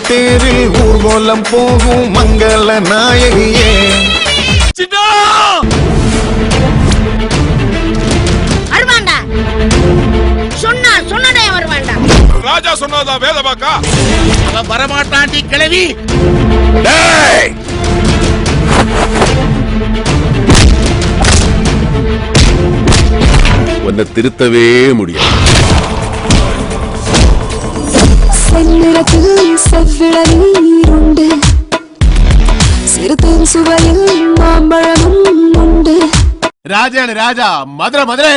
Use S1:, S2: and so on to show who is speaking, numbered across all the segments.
S1: தேரில் ஊர்வலம் போகும் மங்கள நாயகியே.
S2: வருவாண்டா சொன்னதே வருவாண்டா.
S3: ராஜா சொன்னதா வேதமாக்கா?
S4: அவன் வரமாட்டாண்டி கிளவி.
S3: உன்னை திருத்தவே முடியாது.
S5: செந்நிறத்தில் செவ்விள நீருண்டு, சிறுத்தேன் சுவையில் மாம்பழமும் உண்டு.
S4: ராஜானு ராஜா, Madurai Madurai.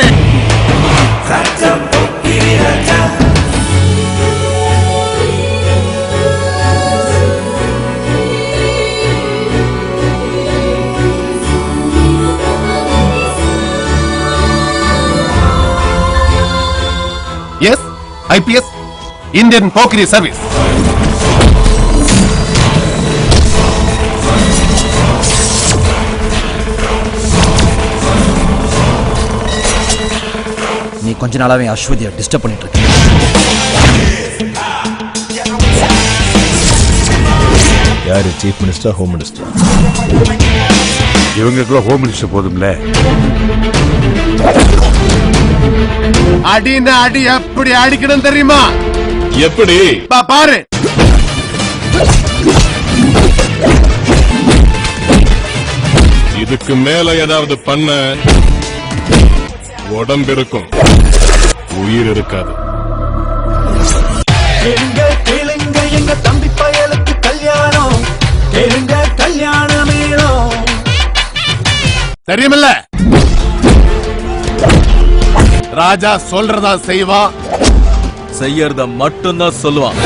S6: Yes, IPS, Indian Pokeri Service.
S7: நீ கொஞ்ச நாளாவே அஸ்வதியை டிஸ்டர்ப் பண்ணிட்டு இருக்க.
S8: யாரு சீஃப் மினிஸ்டர், ஹோம் மினிஸ்டர்?
S3: இவங்களுக்குள்ள ஹோம் மினிஸ்டர் போதும்ல.
S6: அடினா அடி எப்படி அடிக்கணும் தெரியுமா?
S3: எப்படி?
S6: பாரு.
S3: இதுக்கு மேல ஏதாவது பண்ண உடம்பு இருக்கும், உயிர் இருக்காது.
S1: எங்க தம்பி பயலுக்கு கல்யாணம், கல்யாணமே
S6: தெரியுமில்ல, ராஜா சொல்றதா செய்வான்,
S8: செய்யறத மட்டும்தான் சொல்லுவான்.